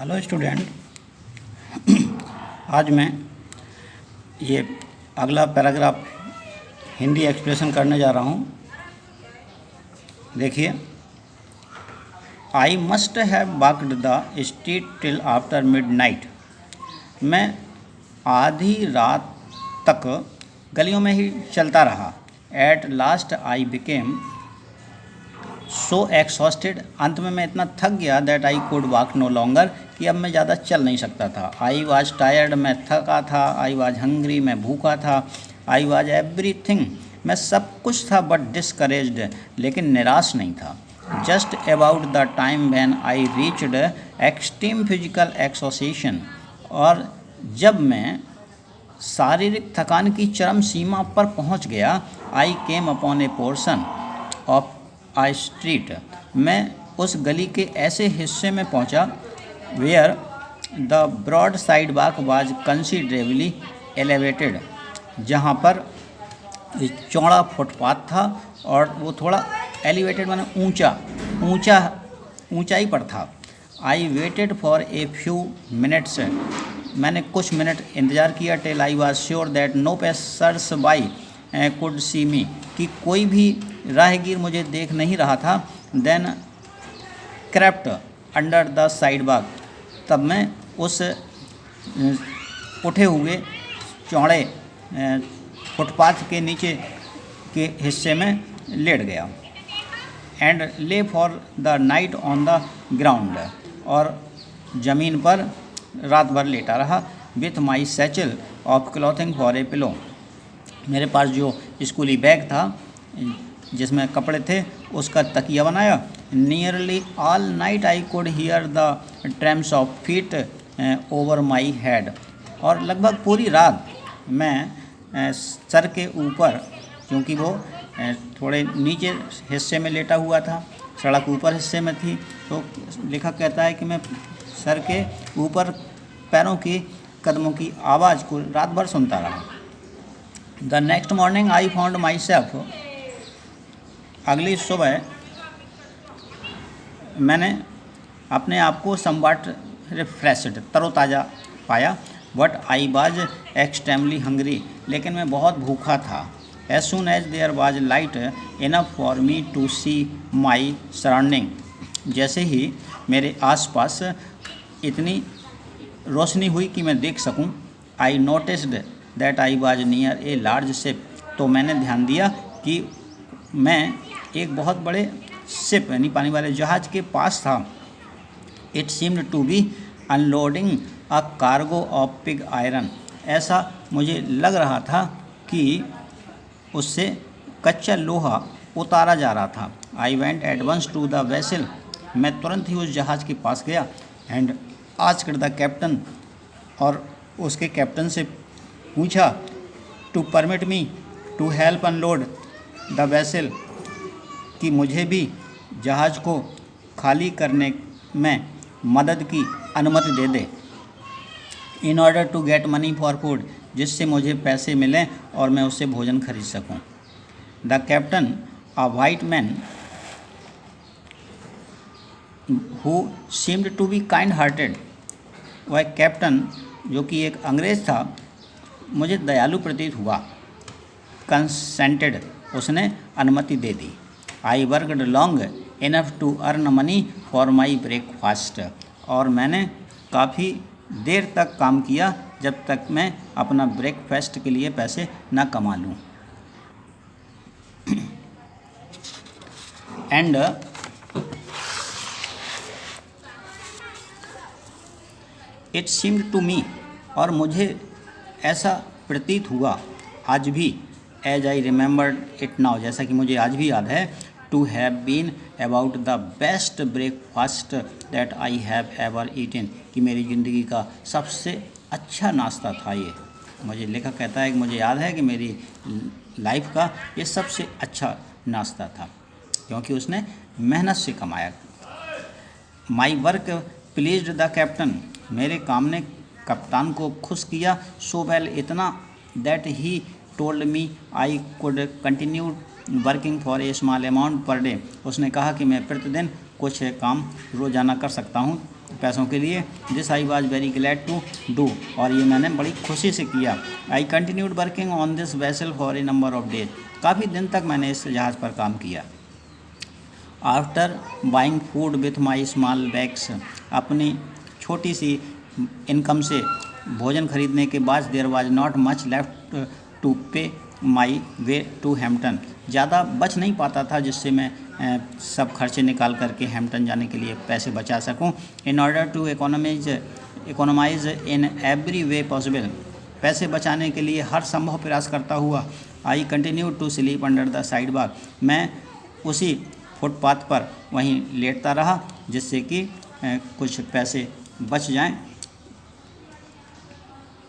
Hello student. आज मैं ये अगला पैराग्राफ हिंदी एक्सप्रेशन करने जा रहा हूँ। देखिए, I must have walked the street till after midnight. मैं आधी रात तक गलियों में ही चलता रहा। At last I became so exhausted. अंत में मैं इतना थक गया that I could walk no longer, कि अब मैं ज़्यादा चल नहीं सकता था। आई वॉज टायर्ड, मैं थका था। आई वॉज हंग्री, मैं भूखा था। आई वॉज एवरीथिंग, मैं सब कुछ था, बट डिस्करेज्ड, लेकिन निराश नहीं था। Just about the time when I reached extreme physical exhaustion, और जब मैं शारीरिक थकान की चरम सीमा पर पहुंच गया, I came upon a portion of I street, मैं उस गली के ऐसे हिस्से में पहुंचा where the broad side walk was considerably elevated, जहां पर चौड़ा फुटपाथ था और वो थोड़ा एलिवेटेड माने ऊंचाई पर था। I waited for a few minutes, मैंने कुछ मिनट इंतज़ार किया। Till I was sure that no passers by could see me, कि कोई भी राहगीर मुझे देख नहीं रहा था। Then crept under the side walk, तब मैं उस उठे हुए चौड़े फुटपाथ के नीचे के हिस्से में लेट गया। एंड ले for the night on the ground, और ज़मीन पर रात भर लेटा रहा। With my satchel of clothing for a pillow, मेरे पास जो स्कूली बैग था जिसमें कपड़े थे उसका तकिया बनाया। Nearly all night I could hear the ट्रैम्स of feet over my head, और लगभग पूरी रात मैं सर के ऊपर, क्योंकि वो थोड़े नीचे हिस्से में लेटा हुआ था, सड़क ऊपर हिस्से में थी, तो लेखक कहता है कि मैं सर के ऊपर पैरों की कदमों की आवाज़ को रात भर सुनता रहा। The next morning I found my self, अगली सुबह मैंने अपने आप को समवट रिफ्रेश्ड, तरोताज़ा पाया। But I was extremely hungry, लेकिन मैं बहुत भूखा था। As soon as there was light enough for me to see my surrounding, जैसे ही मेरे आसपास इतनी रोशनी हुई कि मैं देख सकूं। I noticed that I was near a large ship, तो मैंने ध्यान दिया कि मैं एक बहुत बड़े शिप यानी पानी वाले जहाज़ के पास था। It seemed to be unloading a cargo of pig iron, ऐसा मुझे लग रहा था कि उससे कच्चा लोहा उतारा जा रहा था। I went at once to the vessel, मैं तुरंत ही उस जहाज़ के पास गया। एंड आस्क्ड द कैप्टन, और उसके कैप्टन से पूछा, to permit me to help unload the vessel, कि मुझे भी जहाज़ को खाली करने में मदद की अनुमति दे दे। In order to get money for food, जिससे मुझे पैसे मिलें और मैं उससे भोजन खरीद सकूं। The captain, a white man who seemed to be kind hearted, वह कैप्टन जो कि एक अंग्रेज़ था मुझे दयालु प्रतीत हुआ। कंसेंटेड, उसने अनुमति दे दी। I worked long enough to earn money for my breakfast, और मैंने काफ़ी देर तक काम किया जब तक मैं अपना ब्रेकफास्ट के लिए पैसे न कमा लूँ। And it seemed to me, और मुझे ऐसा प्रतीत हुआ आज भी, as I remembered it now, जैसा कि मुझे आज भी याद है, to have been about the best breakfast that I have ever eaten, कि मेरी ज़िंदगी का सबसे अच्छा नाश्ता था ये। मुझे लेखक कहता है कि मुझे याद है कि मेरी लाइफ का ये सबसे अच्छा नाश्ता था, क्योंकि उसने मेहनत से कमाया। My work pleased the captain, मेरे काम ने कप्तान को खुश किया। सो वेल, इतना that he told me I could continue working for a small amount per day, उसने कहा कि मैं प्रतिदिन कुछ काम रोज़ाना कर सकता हूँ पैसों के लिए। This I was very glad to do, और ये मैंने बड़ी खुशी से किया। I continued working on this vessel for a number of days, काफ़ी दिन तक मैंने इस जहाज़ पर काम किया। After buying food with my small bags, अपनी छोटी सी इनकम से भोजन खरीदने के बाद there was not much left to pay my way to Hampton, ज़्यादा बच नहीं पाता था जिससे मैं सब खर्चे निकाल करके हैम्पटन जाने के लिए पैसे बचा सकूं। In order to economise in every way possible, पैसे बचाने के लिए हर संभव प्रयास करता हुआ I continue to sleep under the side bar, मैं उसी फुटपाथ पर वहीं लेटता रहा जिससे कि कुछ पैसे बच जाएं